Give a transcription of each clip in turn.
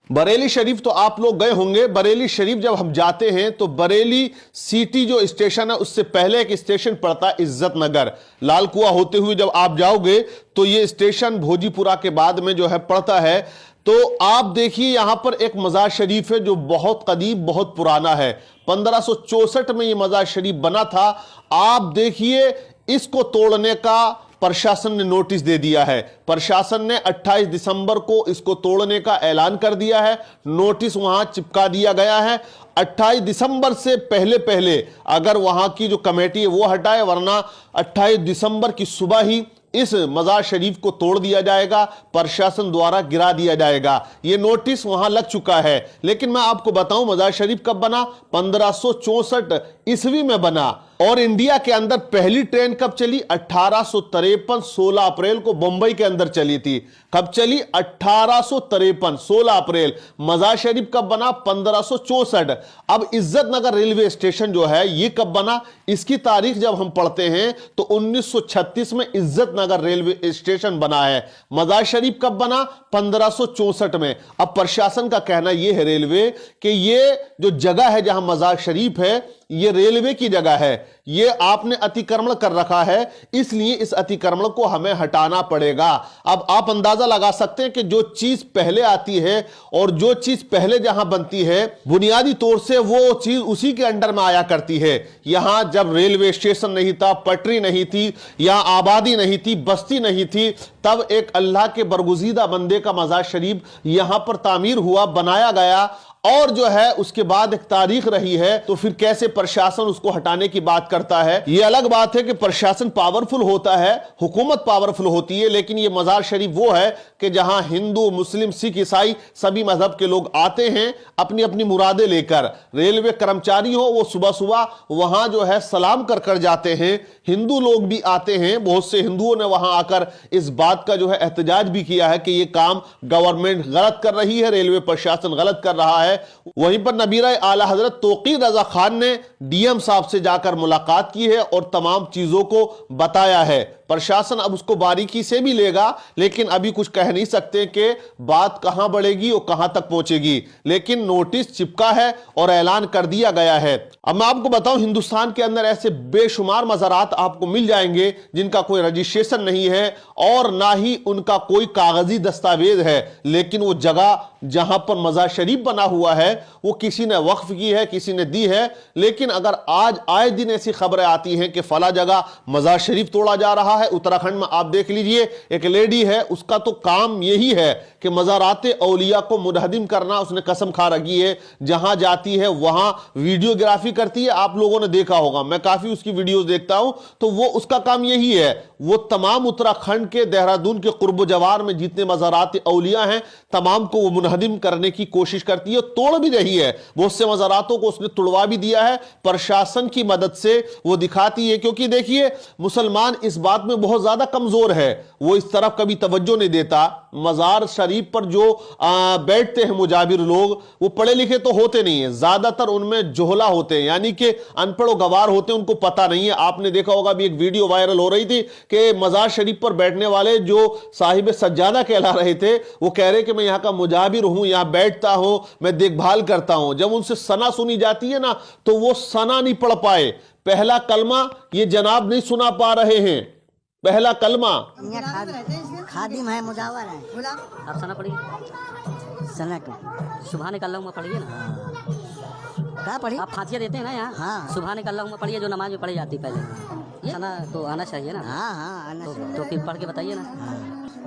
बरेली शरीफ तो आप लोग गए होंगे। बरेली शरीफ जब हम जाते हैं तो बरेली सिटी जो स्टेशन है उससे पहले एक स्टेशन पड़ता है इज्जत नगर। लाल कुआं होते हुए जब आप जाओगे तो ये स्टेशन भोजीपुरा के बाद में जो है पड़ता है। तो आप देखिए यहां पर एक मजार शरीफ है जो बहुत कदीम, बहुत पुराना है। 1564 में ये मजार शरीफ बना था। आप देखिए इसको तोड़ने का प्रशासन ने नोटिस दे दिया है। प्रशासन ने 28 दिसंबर को इसको तोड़ने का ऐलान कर दिया है। नोटिस वहां चिपका दिया गया है। 28 दिसंबर से पहले पहले अगर वहां की जो कमेटी है वो हटाए, वरना 28 दिसंबर की सुबह ही इस मजार शरीफ को तोड़ दिया जाएगा, प्रशासन द्वारा गिरा दिया जाएगा। यह नोटिस वहां लग चुका है। लेकिन मैं आपको बताऊं मजार शरीफ कब बना? 1564 ईस्वी में बना। और इंडिया के अंदर पहली ट्रेन कब चली? 1853 16 अप्रैल को बंबई के अंदर चली थी। कब चली? 1853 16 अप्रैल। मजार शरीफ कब बना? 1564। अब इज्जत नगर रेलवे स्टेशन जो है ये कब बना? इसकी तारीख जब हम पढ़ते हैं तो 1936 में इज्जत नगर रेलवे स्टेशन बना है। मजार शरीफ कब बना? 1564 में। अब प्रशासन का कहना यह है रेलवे कि ये जो जगह है जहां मजार शरीफ है ये रेलवे की जगह है, ये आपने अतिक्रमण कर रखा है, इसलिए इस अतिक्रमण को हमें हटाना पड़ेगा। अब आप अंदाजा लगा सकते हैं कि जो चीज पहले आती है और जो चीज पहले जहां बनती है बुनियादी तौर से वो चीज उसी के अंडर में आया करती है। यहां जब रेलवे स्टेशन नहीं था, पटरी नहीं थी, यहां आबादी नहीं थी, बस्ती नहीं थी, तब एक अल्लाह के बरगुजीदा बंदे का मजार शरीफ यहां पर तामीर हुआ, बनाया गया और जो है उसके बाद एक तारीख रही है। तो फिर कैसे प्रशासन उसको हटाने की बात करता है? यह अलग बात है कि प्रशासन पावरफुल होता है, हुकूमत पावरफुल होती है, लेकिन यह मजार शरीफ वो है कि जहां हिंदू, मुस्लिम, सिख, ईसाई सभी मजहब के लोग आते हैं अपनी अपनी मुरादें लेकर। रेलवे कर्मचारी हो वो सुबह सुबह वहां जो है सलाम कर कर जाते हैं। हिंदू लोग भी आते हैं, बहुत से हिंदुओं ने वहां आकर इस बात का जो है एहतजाज भी किया है कि यह काम गवर्नमेंट गलत कर रही है, रेलवे प्रशासन गलत कर रहा है। वहीं पर नबीरा आला हजरत तौकीर रजा खान ने डीएम साहब से जाकर मुलाकात की है और तमाम चीजों को बताया है। प्रशासन अब उसको बारीकी से भी लेगा, लेकिन अभी कुछ कह नहीं सकते कि बात कहां बढ़ेगी और कहां तक पहुंचेगी। लेकिन नोटिस चिपका है और ऐलान कर दिया गया है। अब मैं आपको बताऊं हिंदुस्तान के अंदर ऐसे बेशुमार मज़ारात आपको मिल जाएंगे जिनका कोई रजिस्ट्रेशन नहीं है और ना ही उनका कोई कागजी दस्तावेज है, लेकिन वो जगह जहां पर मजार शरीफ बना हुआ है वो किसी ने वक्फ की है, किसी ने दी है। लेकिन अगर आज आए दिन ऐसी खबरें आती हैं कि फला जगह मजार शरीफ तोड़ा जा रहा है, उत्तराखंड में आप देख लीजिए एक लेडी है, उसका तो काम यही है कि मज़ारात औलिया को मुनहदिम करना, उसने कसम खा रखी है। जहां जाती है वहां वीडियोग्राफी करती है। आप लोगों ने देखा होगा, मैं काफी उसकी वीडियोस देखता हूं, तो वो उसका काम यही है। वो तमाम उत्तराखंड के देहरादून के कुर्ब जवार में जितने मज़ारात औलिया हैं तमाम को वो मुनहदिम करने की कोशिश करती है, तोड़ भी रही है। बहुत से मज़ारातों को उसने तुड़वा भी दिया है, प्रशासन की मदद से वो दिखाती है। क्योंकि देखिए मुसलमान इस बात में बहुत ज्यादा कमजोर है, वो इस तरफ कभी तवज्जो नहीं देता। मजार शरीफ पर जो बैठते हैं मुजाबिर लोग, वो पढ़े लिखे तो होते नहीं है, ज्यादातर उनमें जोहला होते हैं, यानी कि अनपढ़ गवार होते हैं, उनको पता नहीं है। आपने देखा होगा भी एक वीडियो वायरल हो रही थी कि मजार शरीफ पर बैठने वाले जो साहिब सज्जादा कहला रहे थे, वो कह रहे कि मैं यहाँ का मुजाबिर हूं, यहाँ बैठता हूं, मैं देखभाल करता हूं। जब उनसे सना सुनी जाती है ना तो वो सना नहीं पढ़ पाए। पहला कलमा ये जनाब नहीं सुना पा रहे हैं, पहला कलमा। खादिम है, मुजावर है। आप सना पढ़िए, सना सुबह निकल मैं पढ़िए ना। क्या पढ़ी? आप फातिया देते हैं ना यहाँ? हाँ। सुबह निकल मैं पढ़िए, जो नमाज में पढ़ी जाती पहले। ये सना तो आना चाहिए ना। हाँ हाँ आना चाहिए। तो फिर पढ़ के बताइए ना।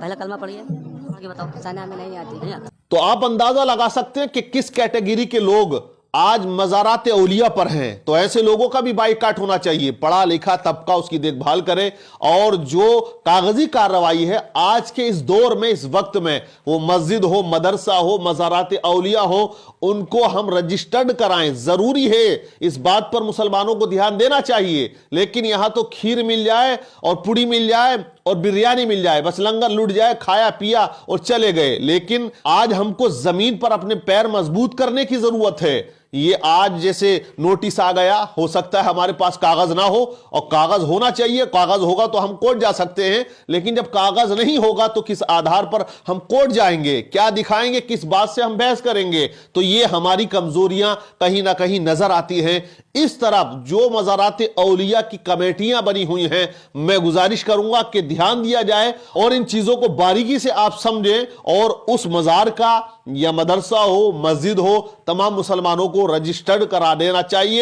पहला कलमा पढ़िए, पढ़ के बताओ। सना में नहीं आती। नहीं आता। तो आप अंदाजा लगा सकते हैं कि किस कैटेगरी के लोग आज मज़ारात औलिया पर हैं। तो ऐसे लोगों का भी बाइकाट होना चाहिए। पढ़ा लिखा तबका उसकी देखभाल करे और जो कागजी कार्रवाई है आज के इस दौर में, इस वक्त में, वो मस्जिद हो, मदरसा हो, मज़ारात औलिया हो, उनको हम रजिस्टर्ड कराएं। जरूरी है, इस बात पर मुसलमानों को ध्यान देना चाहिए। लेकिन यहां तो खीर मिल जाए और पुड़ी मिल जाए और बिरयानी मिल जाए, बस लंगर लुट जाए, खाया पिया और चले गए। लेकिन आज हमको जमीन पर अपने पैर मजबूत करने की जरूरत है। ये आज जैसे नोटिस आ गया, हो सकता है हमारे पास कागज ना हो, और कागज होना चाहिए, कागज होगा तो हम कोर्ट जा सकते हैं, लेकिन जब कागज नहीं होगा तो किस आधार पर हम कोर्ट जाएंगे, क्या दिखाएंगे, किस बात से हम बहस करेंगे। तो ये हमारी कमजोरियां कहीं ना कहीं नजर आती हैं। इस तरफ जो मज़ारात औलिया की कमेटियां बनी हुई हैं, मैं गुजारिश करूंगा कि ध्यान दिया जाए और इन चीजों को बारीकी से आप समझें, और उस मज़ार का या मदरसा हो, मस्जिद हो, तमाम मुसलमानों को रजिस्टर्ड करा देना चाहिए।